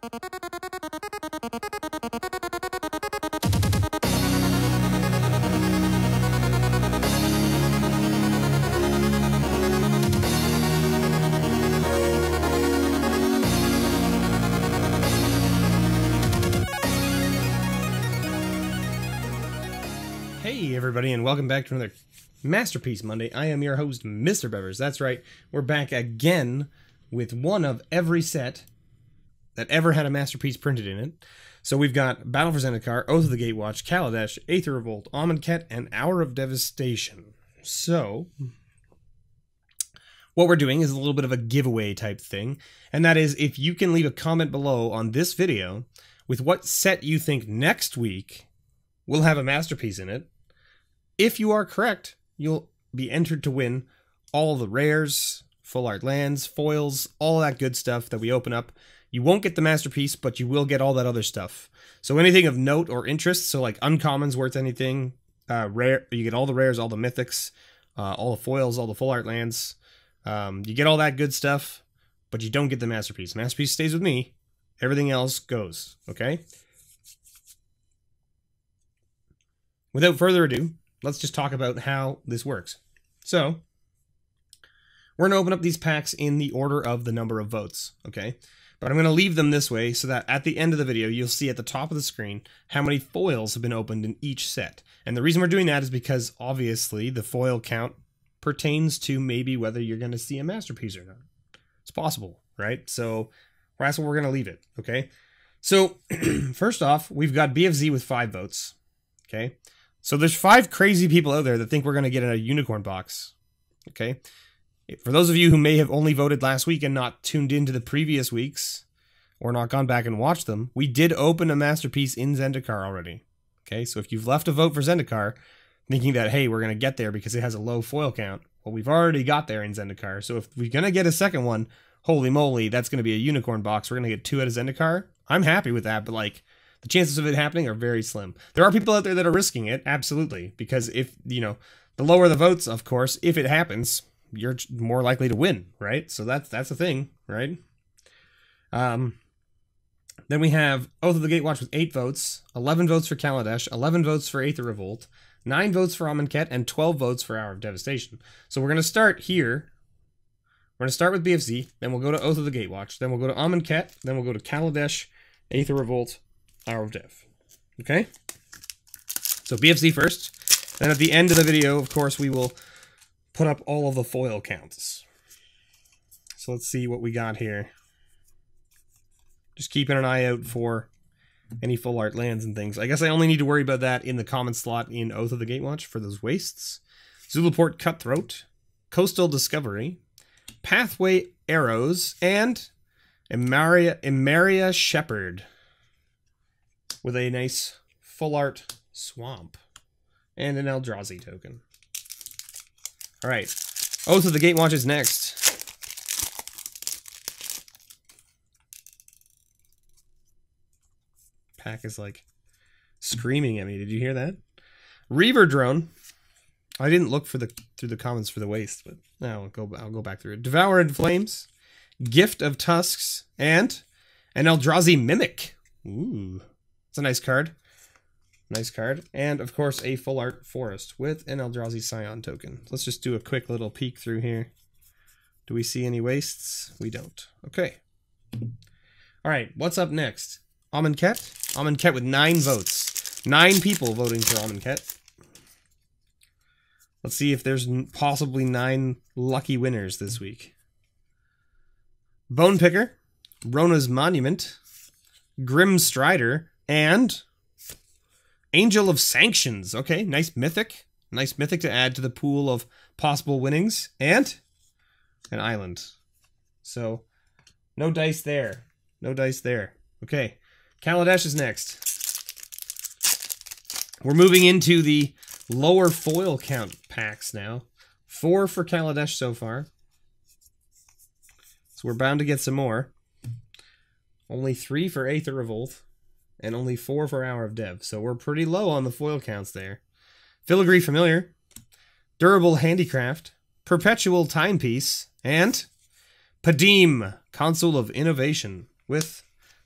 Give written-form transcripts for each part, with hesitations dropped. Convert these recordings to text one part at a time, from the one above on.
Hey everybody, and welcome back to another Masterpiece Monday. I am your host, MrBevers. That's right, we're back again with one of every set that ever had a Masterpiece printed in it. So we've got Battle for Zendikar, Oath of the Gatewatch, Kaladesh, Aether Revolt, Amonkhet, and Hour of Devastation. So, what we're doing is a little bit of a giveaway type thing, and that is if you can leave a comment below on this video with what set you think next week will have a Masterpiece in it. If you are correct, you'll be entered to win all the rares, full art lands, foils, all that good stuff that we open up. You won't get the Masterpiece, but you will get all that other stuff. So anything of note or interest, so like uncommons worth anything, rare, you get all the rares, all the mythics, all the foils, all the full art lands. You get all that good stuff, but you don't get the Masterpiece. Masterpiece stays with me. Everything else goes, okay? Without further ado, let's just talk about how this works. So, we're going to open up these packs in the order of the number of votes, okay? But I'm going to leave them this way so that at the end of the video, you'll see at the top of the screen how many foils have been opened in each set. And the reason we're doing that is because, obviously, the foil count pertains to maybe whether you're going to see a Masterpiece or not. It's possible, right? So, that's where we're going to leave it, okay? So, first off, we've got BFZ with 5 votes, okay? So there's 5 crazy people out there that think we're going to get a unicorn box, okay? For those of you who may have only voted last week and not tuned into the previous weeks, or not gone back and watched them, we did open a Masterpiece in Zendikar already, okay? So if you've left a vote for Zendikar, thinking that, hey, we're going to get there because it has a low foil count, well, we've already got there in Zendikar. So if we're going to get a second one, holy moly, that's going to be a unicorn box. We're going to get 2 out of Zendikar. I'm happy with that, but like, the chances of it happening are very slim. There are people out there that are risking it, absolutely, because if, you know, the lower the votes, of course, if it happens, you're more likely to win, right? So that's the thing, right? Then we have Oath of the Gatewatch with 8 votes, 11 votes for Kaladesh, 11 votes for Aether Revolt, 9 votes for Amonkhet, and 12 votes for Hour of Devastation. So we're going to start here. We're going to start with BFZ, then we'll go to Oath of the Gatewatch, then we'll go to Amonkhet, then we'll go to Kaladesh, Aether Revolt, Hour of Dev. Okay? So BFZ first. Then at the end of the video, of course, we will put up all of the foil counts. So let's see what we got here. Just keeping an eye out for any full art lands and things. I guess I only need to worry about that in the common slot in Oath of the Gatewatch for those wastes. Zulaport Cutthroat, Coastal Discovery, Pathway Arrows, and Emeria Shepherd, with a nice full art swamp and an Eldrazi token. All right, Oath of the Gatewatch is next. Pack is like screaming at me. Did you hear that? Reaver Drone. I didn't look for through the comments for the waste, but now I'll go back through it. Devour in Flames, Gift of Tusks, and an Eldrazi Mimic. Ooh. It's a nice card. Nice card. And, of course, a full art forest with an Eldrazi Scion token. Let's just do a quick little peek through here. Do we see any wastes? We don't. Okay. All right, what's up next? Amonkhet. Amonkhet with 9 votes. 9 people voting for Amonkhet. Let's see if there's possibly 9 lucky winners this week. Bone Picker, Rona's Monument, Grim Strider, and Angel of Sanctions. Okay, nice mythic. Nice mythic to add to the pool of possible winnings. And an island. So, no dice there. No dice there. Okay, Kaladesh is next. We're moving into the lower foil count packs now. 4 for Kaladesh so far. So we're bound to get some more. Only 3 for Aether Revolt. And only 4 for Hour of Dev. So we're pretty low on the foil counts there. Filigree Familiar. Durable Handicraft. Perpetual Timepiece. And Padim, Console of Innovation. With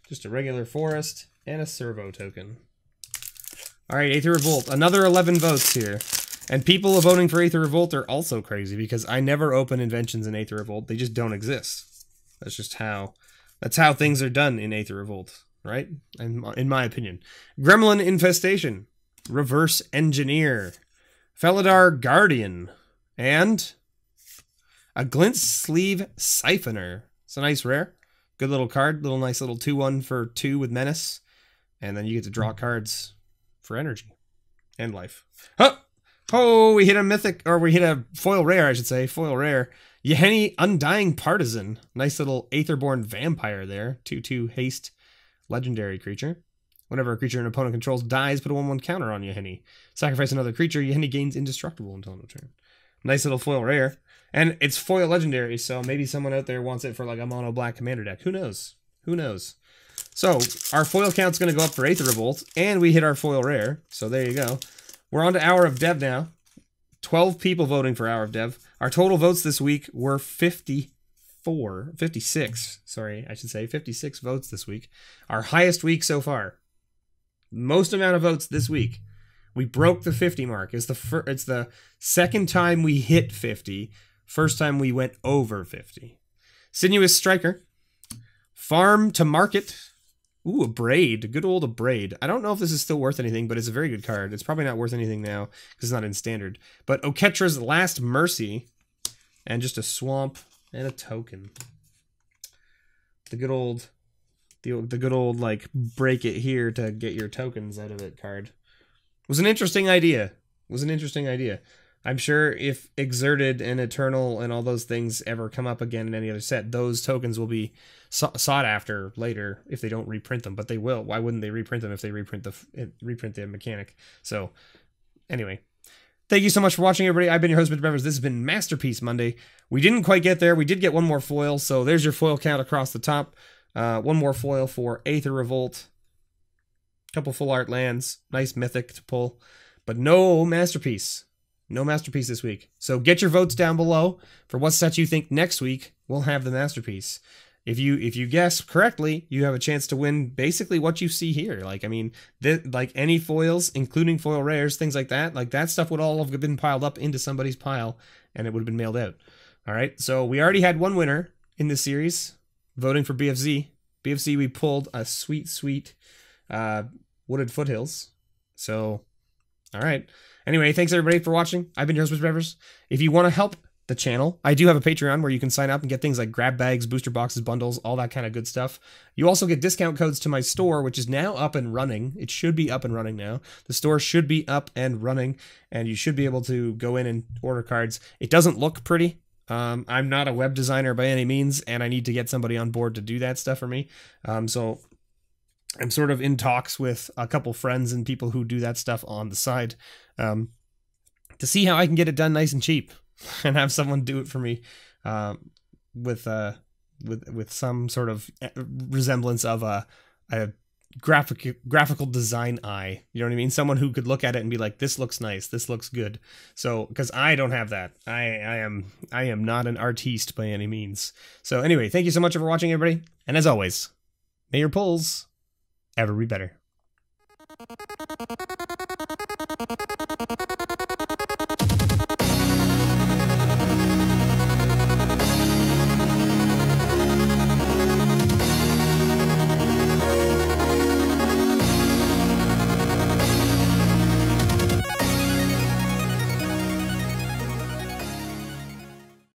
Just a regular forest and a servo token. All right, Aether Revolt. Another 11 votes here. And people voting for Aether Revolt are also crazy because I never open inventions in Aether Revolt. They just don't exist. That's just how... That's how things are done in Aether Revolt, right? In my opinion. Gremlin Infestation. Reverse Engineer. Felidar Guardian. And... a Glint Sleeve Siphoner. It's a nice rare. Good little card. Little nice little 2-1 for 2 with Menace. And then you get to draw cards for energy. And life. Huh! Oh, we hit a mythic, or we hit a foil rare, I should say. Foil rare. Yeheni Undying Partisan. Nice little Aetherborn Vampire there. 2/2 haste. Legendary creature. Whenever a creature an opponent controls dies, put a 1/1 counter on Yeheni. Sacrifice another creature. Yeheni gains indestructible until end of turn. Nice little foil rare. And it's foil legendary, so maybe someone out there wants it for like a mono black commander deck. Who knows? Who knows? So, our foil count's going to go up for Aether Revolt, and we hit our foil rare. So there you go. We're on to Hour of Dev now. 12 people voting for Hour of Dev. Our total votes this week were 56. Sorry, I should say 56 votes this week. Our highest week so far. Most amount of votes this week. We broke the 50 mark. It's the second time we hit 50. First time we went over 50. Sinuous Striker. Farm to Market. Ooh, a Braid. Good old Braid. I don't know if this is still worth anything, but it's a very good card. It's probably not worth anything now because it's not in Standard. But Oketra's Last Mercy. And just a Swamp and a token. The good old... The good old, like, break it here to get your tokens out of it card. Was an interesting idea. I'm sure if Exerted and Eternal and all those things ever come up again in any other set, those tokens will be sought after later if they don't reprint them. But they will. Why wouldn't they reprint them if they reprint the mechanic? So, anyway. Thank you so much for watching, everybody. I've been your host, MrBevers. This has been Masterpiece Monday. We didn't quite get there. We did get one more foil, so there's your foil count across the top. One more foil for Aether Revolt. Couple full art lands. Nice mythic to pull. But no Masterpiece. No Masterpiece this week. So get your votes down below for what set you think next week will have the Masterpiece. If you guess correctly, you have a chance to win basically what you see here. Like, I mean, like any foils, including foil rares, things like that stuff would all have been piled up into somebody's pile, and it would have been mailed out. All right, so we already had one winner in this series, voting for BFZ. BFZ, we pulled a sweet, sweet Wooded Foothills. So, all right. Anyway, thanks everybody for watching. I've been your host, MrBevers. If you want to help the channel, I do have a Patreon where you can sign up and get things like grab bags, booster boxes, bundles, all that kind of good stuff. You also get discount codes to my store, which is now up and running. It should be up and running now. The store should be up and running, and you should be able to go in and order cards. It doesn't look pretty. I'm not a web designer by any means, and I need to get somebody on board to do that stuff for me. So I'm sort of in talks with a couple friends and people who do that stuff on the side to see how I can get it done nice and cheap and have someone do it for me with some sort of resemblance of a graphical design eye. You know what I mean? Someone who could look at it and be like, this looks nice, this looks good. So, because I don't have that. I am not an artiste by any means. So anyway, thank you so much for watching, everybody. And as always, may your pulls ever be better.